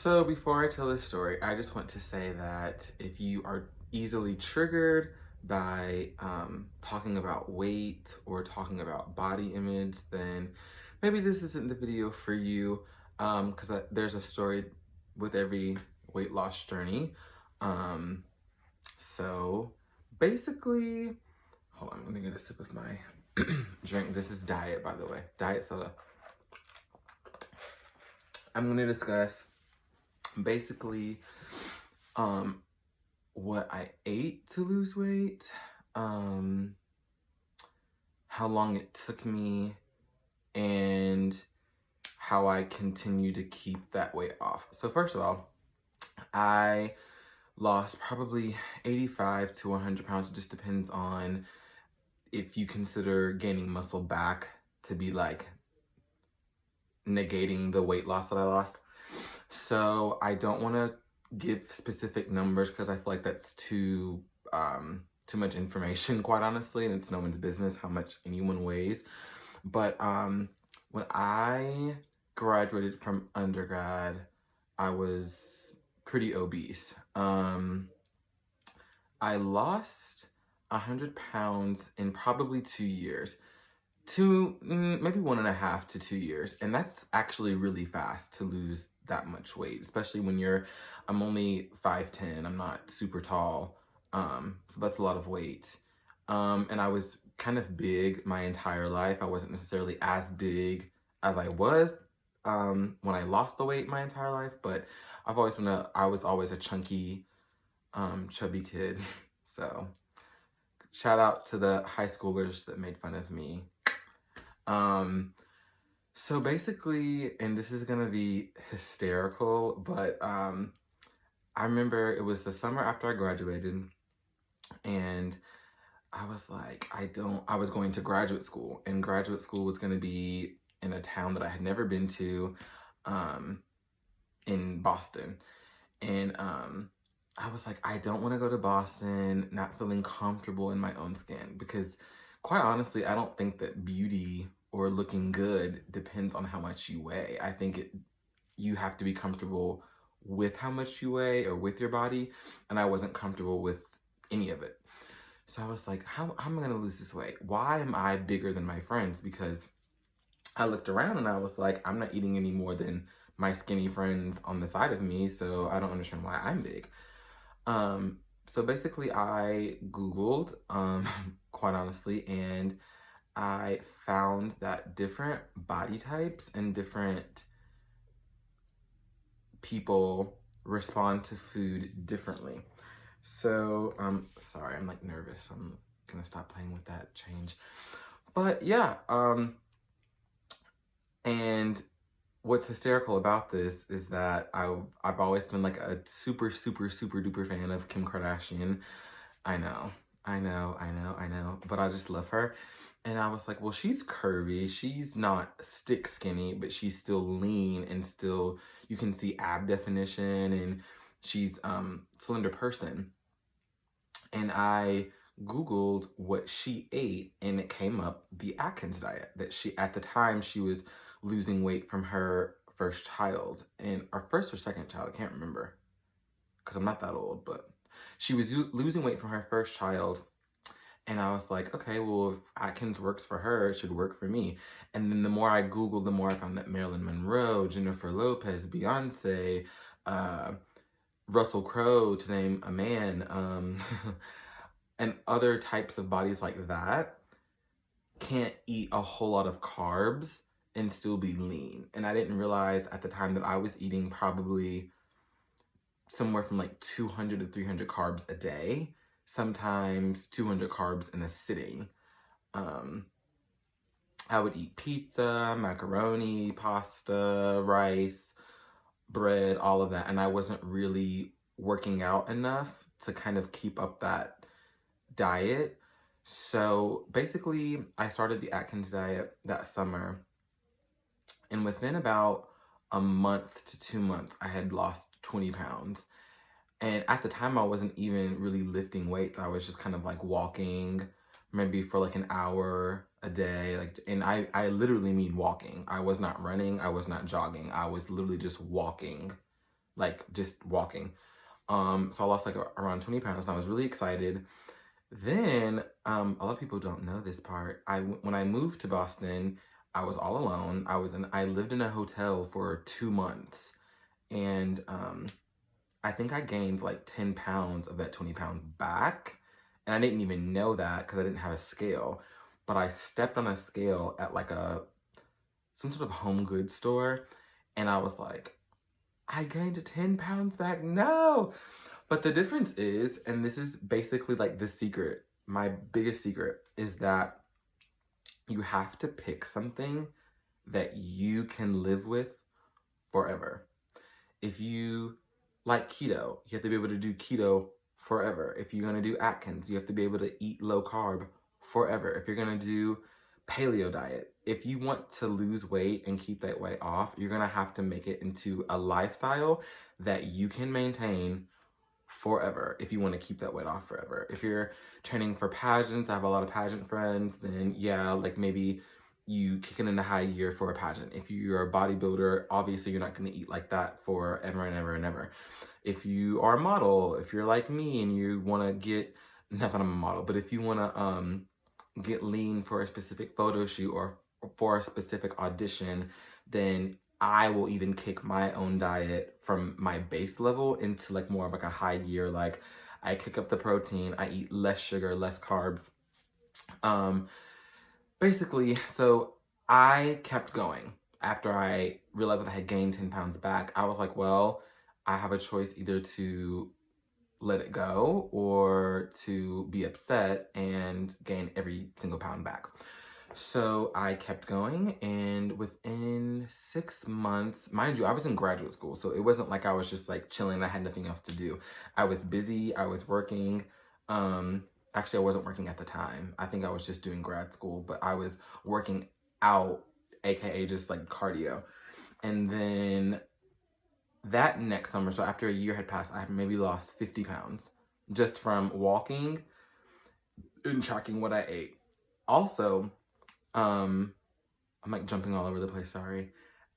So before I tell this story, I just want to say that if you are easily triggered by talking about weight or talking about body image, then maybe this isn't the video for you because there's a story with every weight loss journey. Um, so basically, hold on, let me get a sip of my drink. This is diet, by the way, diet soda. I'm going to discuss basically um what I ate to lose weight, um how long it took me, and how I continue to keep that weight off. So first of all, I lost probably 85 to 100 pounds. It just depends on if you consider gaining muscle back to be like negating the weight loss that I lost. So I don't want to give specific numbers because I feel like that's too much information, quite honestly, and it's no one's business how much anyone weighs. But when I graduated from undergrad, I was pretty obese. I lost 100 pounds in probably 2 years. Maybe 1.5 to 2 years. And that's actually really fast to lose that much weight, especially when I'm only 5'10", I'm not super tall. So that's a lot of weight. And I was kind of big my entire life. I wasn't necessarily as big as I was, when I lost the weight my entire life, but I was always a chunky, chubby kid. So shout out to the high schoolers that made fun of me. So basically, and this is gonna be hysterical, but I remember it was the summer after I graduated, and I was like, I was going to graduate school, and graduate school was gonna be in a town that I had never been to, in Boston. And I was like, I don't want to go to Boston not feeling comfortable in my own skin, because quite honestly, I don't think that beauty or looking good depends on how much you weigh. I think you have to be comfortable with how much you weigh or with your body, and I wasn't comfortable with any of it. So I was like, how am I going to lose this weight? Why am I bigger than my friends? Because I looked around and I was like, I'm not eating any more than my skinny friends on the side of me, so I don't understand why I'm big. So basically I Googled, quite honestly, and I found that different body types and different people respond to food differently. So, sorry, I'm like nervous. I'm gonna stop playing with that change. But yeah, and what's hysterical about this is that I've always been like a super, super, super duper fan of Kim Kardashian. I know, I know, but I just love her. And I was like, well, she's curvy. She's not stick skinny, but she's still lean and still, you can see ab definition, and she's slender person. And I Googled what she ate, and it came up the Atkins diet, that at the time she was losing weight from her first child, and or first or second child, I can't remember because I'm not that old, but she was losing weight from her first child. And I was like, okay, well, if Atkins works for her, it should work for me. And then the more I Googled, the more I found that Marilyn Monroe, Jennifer Lopez, Beyonce, Russell Crowe, to name a man, and other types of bodies like that can't eat a whole lot of carbs and still be lean. And I didn't realize at the time that I was eating probably somewhere from like 200 to 300 carbs a day, sometimes 200 carbs in a sitting. I would eat pizza, macaroni, pasta, rice, bread, all of that, and I wasn't really working out enough to kind of keep up that diet. So basically, I started the Atkins diet that summer, and within about a month to 2 months, I had lost 20 pounds. And at the time, I wasn't even really lifting weights. I was just kind of like walking, maybe for like an hour a day. And I literally mean walking. I was not running. I was not jogging. I was literally just walking like just walking. So I lost like around 20 pounds and I was really excited. Then, a lot of people don't know this part. When I moved to Boston, I was all alone. I lived in a hotel for 2 months, and I think I gained like 10 pounds of that 20 pounds back, and I didn't even know that because I didn't have a scale. But I stepped on a scale at like some sort of home goods store, and I was like, I gained 10 pounds back. No. But the difference is, and this is basically like the secret, my biggest secret is that you have to pick something that you can live with forever. If you like keto, you have to be able to do keto forever. If you're going to do Atkins, you have to be able to eat low carb forever. If you're going to do paleo diet, if you want to lose weight and keep that weight off, you're going to have to make it into a lifestyle that you can maintain forever if you want to keep that weight off forever. If you're training for pageants, I have a lot of pageant friends, then yeah, like maybe you kick it into high gear for a pageant. If you're a bodybuilder, obviously you're not going to eat like that forever and ever and ever. If you are a model, if you're like me and you want to get, not that I'm a model, but if you want to get lean for a specific photo shoot or for a specific audition, then I will even kick my own diet from my base level into like more of like a high gear. Like I kick up the protein, I eat less sugar, less carbs. Um, Basically, so I kept going. After I realized that I had gained 10 pounds back, I was like, well, I have a choice either to let it go or to be upset and gain every single pound back. So I kept going, and within 6 months, mind you, I was in graduate school, so it wasn't like I was just like chilling, I had nothing else to do. I was busy, I was working. Um, Actually, I wasn't working at the time. I think I was just doing grad school, but I was working out, aka just like cardio. And then that next summer, so after a year had passed, I had maybe lost 50 pounds just from walking and tracking what I ate. Also, um, I'm like jumping all over the place, sorry.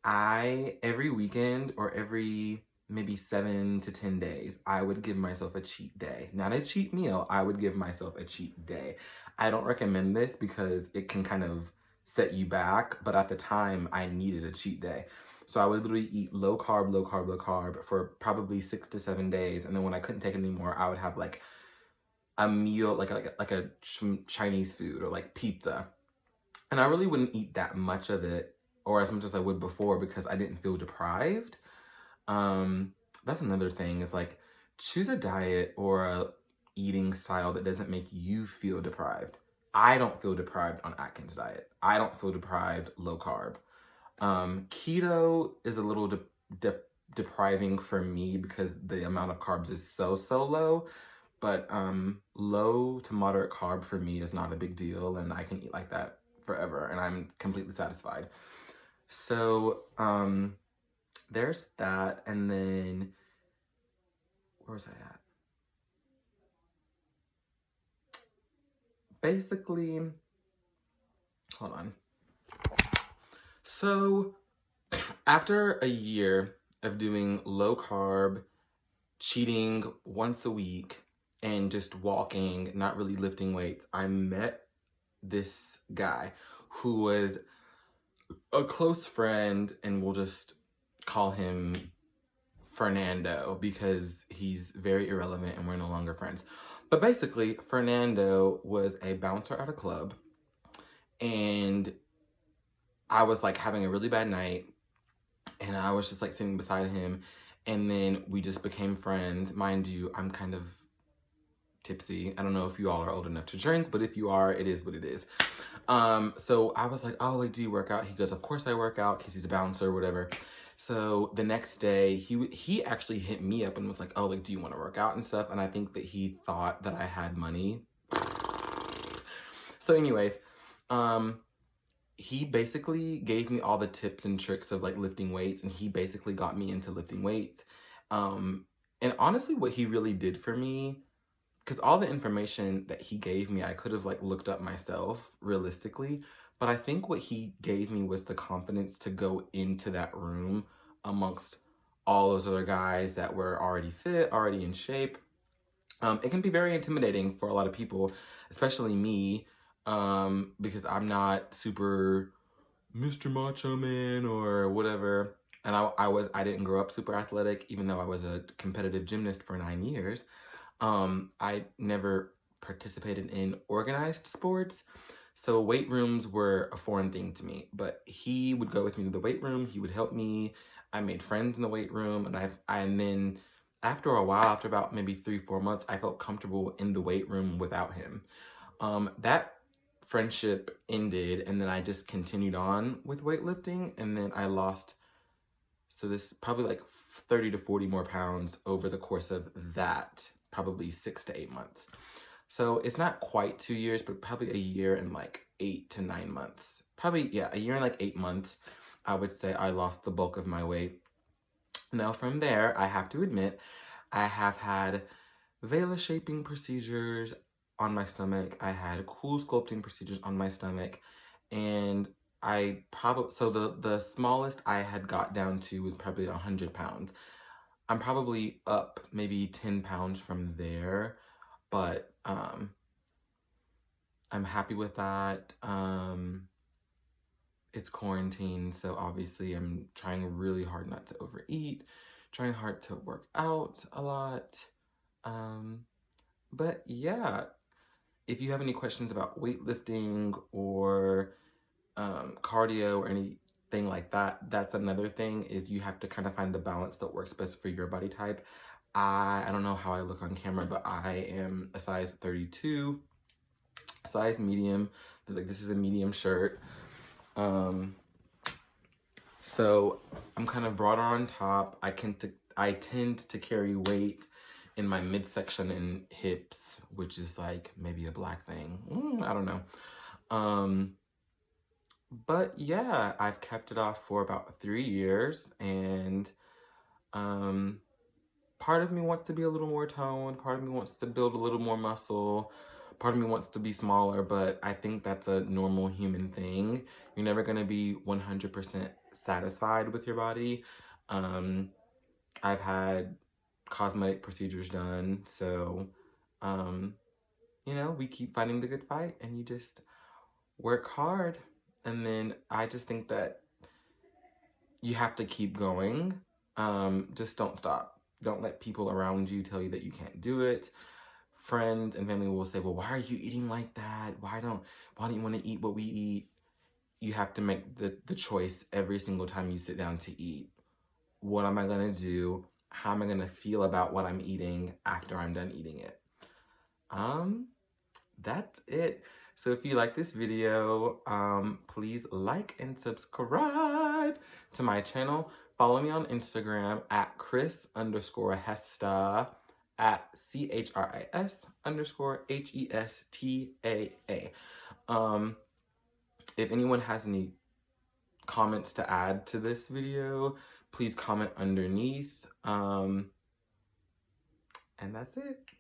Every weekend or every maybe 7 to 10 days, I would give myself a cheat day. Not a cheat meal, I would give myself a cheat day. I don't recommend this because it can kind of set you back, but at the time, I needed a cheat day. So I would literally eat low carb, low carb, low carb for probably 6 to 7 days. And then when I couldn't take it anymore, I would have like a meal, like a Chinese food or like pizza. And I really wouldn't eat that much of it or as much as I would before because I didn't feel deprived. Um, that's another thing is like choose a diet or a eating style that doesn't make you feel deprived. I don't feel deprived on Atkins diet. I don't feel deprived low carb. Keto is a little depriving for me because the amount of carbs is so low. But low to moderate carb for me is not a big deal, and I can eat like that forever, and I'm completely satisfied. So there's that, and then where was I at? Basically, hold on. So after a year of doing low carb, cheating once a week, and just walking, not really lifting weights, I met this guy who was a close friend, and we'll just call him Fernando because he's very irrelevant and we're no longer friends. But basically, Fernando was a bouncer at a club, and I was like having a really bad night, and I was just like sitting beside him, and then we just became friends. Mind you, I'm kind of tipsy. I don't know if you all are old enough to drink, but if you are, it is what it is. So I was like, oh, like, do you work out? He goes, of course I work out because he's a bouncer or whatever. So the next day, he actually hit me up and was like, oh, like, do you want to work out and stuff? And I think that he thought that I had money. So anyways, he basically gave me all the tips and tricks of like lifting weights, and he basically got me into lifting weights. And honestly, what he really did for me, because all the information that he gave me, I could have like looked up myself realistically, but I think what he gave me was the confidence to go into that room amongst all those other guys that were already fit, already in shape. It can be very intimidating for a lot of people, especially me, because I'm not super Mr. Macho Man or whatever. And I didn't grow up super athletic, even though I was a competitive gymnast for 9 years. I never participated in organized sports. So weight rooms were a foreign thing to me, but he would go with me to the weight room. He would help me. I made friends in the weight room, and then after a while, after about maybe 3, 4 months, I felt comfortable in the weight room without him. That friendship ended, and then I just continued on with weightlifting, and then I lost, so this probably like 30 to 40 more pounds over the course of that, probably 6 to 8 months. So it's not quite 2 years, but probably a year and like 8 to 9 months. Probably, yeah, a year and like 8 months, I would say I lost the bulk of my weight. Now from there, I have to admit, I have had Vela shaping procedures on my stomach. I had cool sculpting procedures on my stomach. And I probably, so the smallest I had got down to was probably 100 pounds. I'm probably up maybe 10 pounds from there, but I'm happy with that. It's quarantine, so obviously I'm trying really hard not to overeat, trying hard to work out a lot. But yeah, if you have any questions about weightlifting or cardio or anything like that, that's another thing, is you have to kind of find the balance that works best for your body type. I don't know how I look on camera, but I am a size 32, size medium. Like, this is a medium shirt. So I'm kind of broader on top. I tend to carry weight in my midsection and hips, which is like maybe a black thing. I don't know. But yeah, I've kept it off for about 3 years, and part of me wants to be a little more toned, part of me wants to build a little more muscle, part of me wants to be smaller, but I think that's a normal human thing. You're never gonna be 100% satisfied with your body. I've had cosmetic procedures done, so we keep fighting the good fight, and you just work hard. And then I just think that you have to keep going. Just don't stop. Don't let people around you tell you that you can't do it. Friends and family will say, well, why are you eating like that? Why don't you want to eat what we eat? You have to make the choice every single time you sit down to eat. What am I going to do? How am I going to feel about what I'm eating after I'm done eating it? That's it. So if you like this video, please like and subscribe to my channel. Follow me on Instagram at Chris_Hesta, at CHRIS_HESTAA. If anyone has any comments to add to this video, please comment underneath. And that's it.